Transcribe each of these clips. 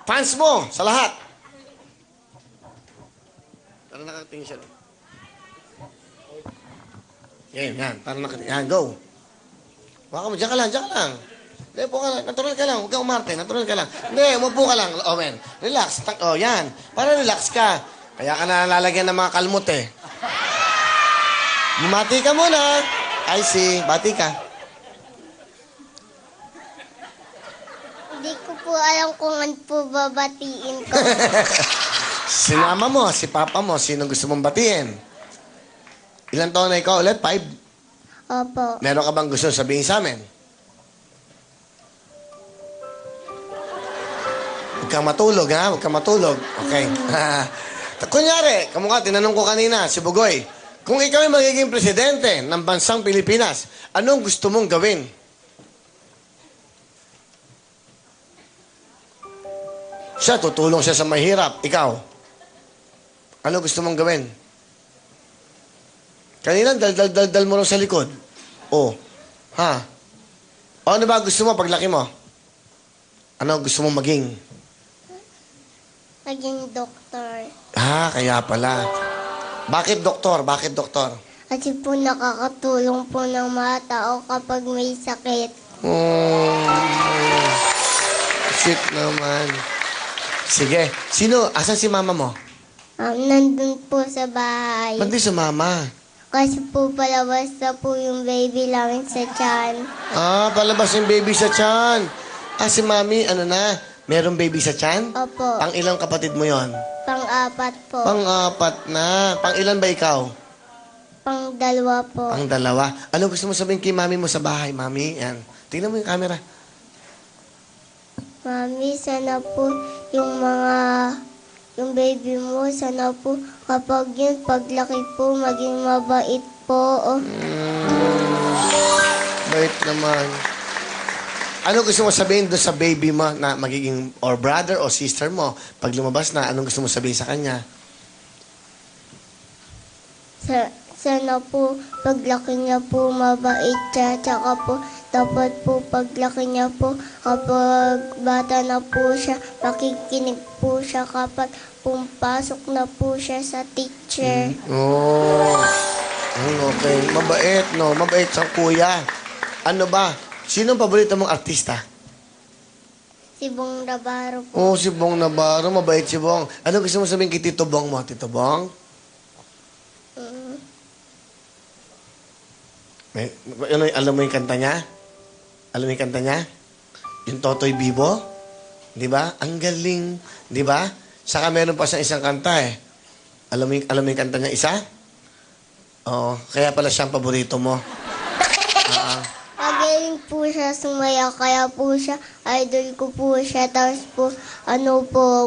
Fans mo, sa lahat. Para nakatingin siya. Yan. Para nakatingin. Yan, go. Baka mo, dyan ka lang. Hindi, po ka lang. Natural ka lang. Huwag ka umarte. Natural ka lang. Hindi, umupo ka lang. Oh, man. Relax. Oh, yan. Para relax ka. Kaya ka na lalagyan ng mga kalmot eh. Bumati ka muna. I see. Bati ka. Hindi ko po alam kung ano po babatiin ko. Si mama mo, si papa mo, sino gusto mong batiin? Ilang taon na ikaw ulit? 5? Opo. Meron ka bang gusto sabihin sa amin? Huwag kang matulog, ha? Huwag kang matulog. Okay. Kunyari, kamukha, tinanong ko kanina, si Bugoy, kung ikaw ay magiging presidente ng bansang Pilipinas, anong gusto mong gawin? Siya, tutulong siya sa mahirap. Ikaw, ano gusto mong gawin? Kanina, dal mo rin sa likod. Oh. Ha? O ano ba gusto mo paglaki mo? Ano gusto mong maging? Maging doktor. Ah, kaya pala. Bakit doktor? Bakit doktor? Kasi po nakakatulong po ng mga tao kapag may sakit. Shit naman. Sige. Sino? Asan si mama mo? Nandun po sa bahay. Ba't di sumama? Kasi po palabas na po yung baby namin sa tiyan. Ah, palabas yung baby sa tiyan. Ah, si mami, ano na? Merong baby sa tiyan? Opo. Pang ilang kapatid mo yon? Pang-apat po. Pang-apat na. Pang ilan ba ikaw? Pang-dalawa po. Pang dalawa. Ano gusto mo sabihin kay mami mo sa bahay, mami? Yan. Tingnan mo yung camera. Mami, sana po yung baby mo, sana po kapag yun, paglaki po, maging mabait po. Bait naman. Ano gusto mo sabihin doon sa baby mo na magiging or brother o sister mo? Pag lumabas na, anong gusto mo sabihin sa kanya? Sana po, paglaki niya po, mabait siya. Tsaka po, dapat po, paglaki niya po, kapag bata na po siya, makikinig po siya kapag pumpasok na po siya sa teacher. Oh. Okay. Mabait, no? Mabait sa kuya. Ano ba? Sino ang paborito mong artista? Si Bong Navarro po. Oh, si Bong Navarro. Mabait si Bong. Ano gusto mo sabihin kay Tito Bong mo? Tito Bong? Alam mo yung kanta niya? Alam mo yung kanta niya? Yung Totoy Bibo? Di ba? Ang galing. Di ba? Saka meron pa siyang isang kanta eh. Alam mo yung kanta niya isa? Oo. Kaya pala siyang paborito mo. Magaling po siya sumaya, kaya po siya, idol ko po siya. Tapos po,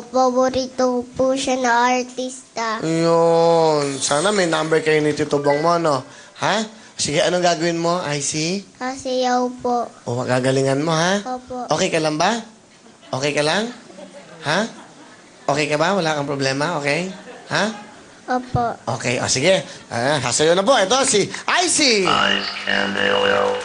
paborito po siya na artista. Yun. Sana may number kayo ni Tito Bong mo, no? Ha? Sige, anong gagawin mo, IC? Kasayaw po. O, gagalingan mo, ha? Opo. Okay ka lang ba? Okay ka lang? Ha? Okay ka ba? Wala kang problema? Okay? Ha? Opo. Okay. O, sige. Hasayo na po. Ito, si IC! Eyes and will.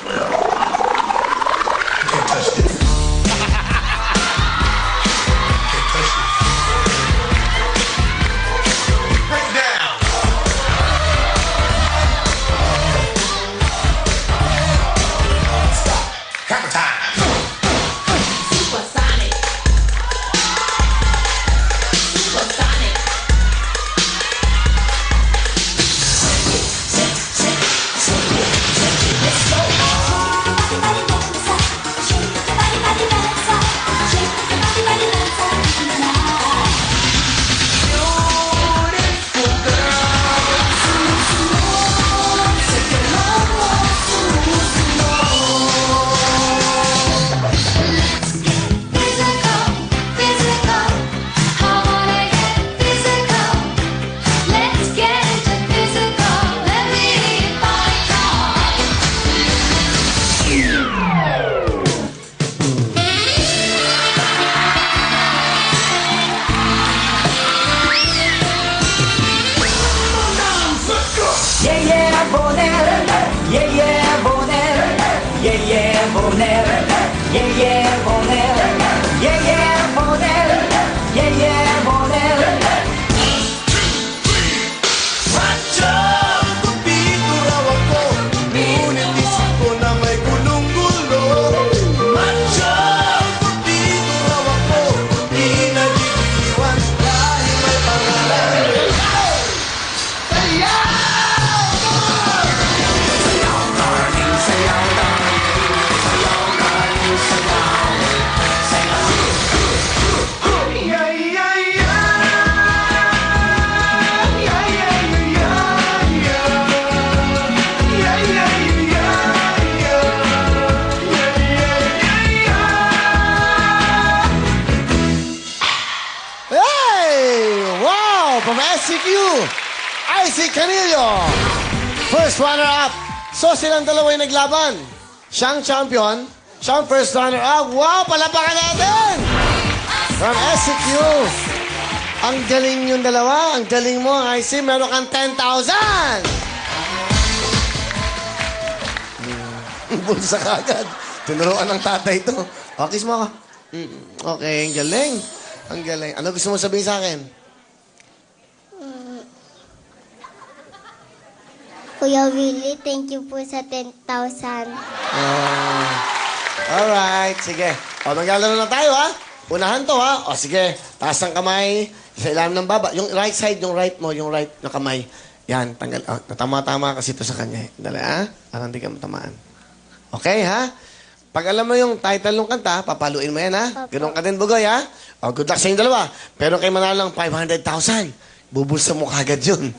from SCQ, IC Canillo. First runner-up. So, silang dalawa yung naglaban. Siyang champion, siyang first runner-up. Wow, palapakan natin! From SCQ. Ang galing yung dalawa. Ang galing mo, IC. Meron kang 10,000! Bulsa kagad. Tinuruan ng tatay ito. O, kiss mo ako. Okay, ang galing. Ang galing. Ano gusto mo sabihin sa akin? Kuya Willie, thank you po sa 10,000. Alright, sige. O, maglalaro na tayo, ha? Unahan to, ha? O, sige. Taas ng kamay. Sa ilalim ng baba. Yung right side, yung right mo, yung right na kamay. Yan, tanggal. O, tama-tama kasi ito sa kanya. Dali, ha? Para hindi ka matamaan. Okay, ha? Pag alam mo yung title ng kanta, papaluin mo yan, ha? Opo. Ganun ka din, Bugoy, ha? O, good luck sa inyong dalawa. Pero kay manalo ng 500,000. Bubulsa mo kagad yun.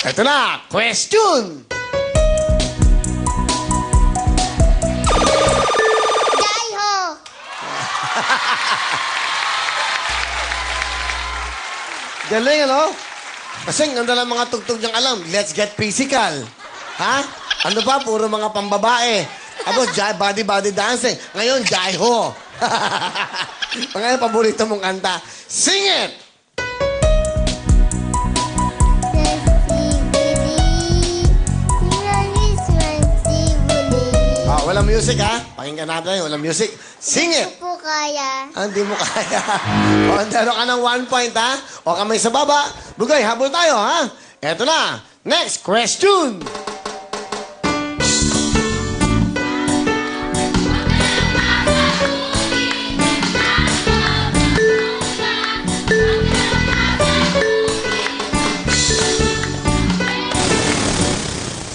Ito na, question! Jai ho! Galing, ano? Kasi ang ganda ng mga tugtog niyang alam. Let's get physical. Ha? Ano ba? Puro mga pambabae. Abo, body dancing. Ngayon, jai-ho. Ngayon, paborito mong kanta. Sing it! Oh, walang music, ha? Pakinggan natin, walang music. Sing it! Hindi po kaya. Ah, hindi mo kaya. O, meron ka ng 1 point, ha? O, kamay sa baba. Bugay, habol tayo, ha? Eto na. Next question.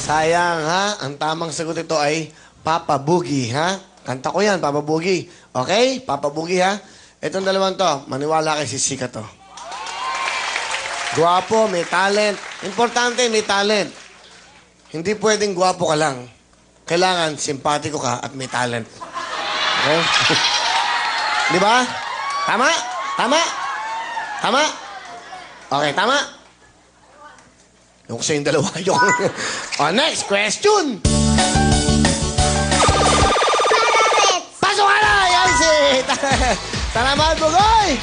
Sayang, ha? Ang tamang sagot ito ay Papa Boogie, ha? Kanta ko yan, Papa Boogie. Okay? Papa Boogie, ha? Itong dalawang to, maniwala kay Sisika to. Guwapo, may talent. Importante, may talent. Hindi pwedeng guwapo ka lang. Kailangan, simpatiko ka at may talent. Okay? Di ba? Tama? Tama? Tama? Okay, tama? Yung sa yung dalawa, yung... O, next question! Pararets! Pasok ka na! Yan si... Salamat, Bugoy!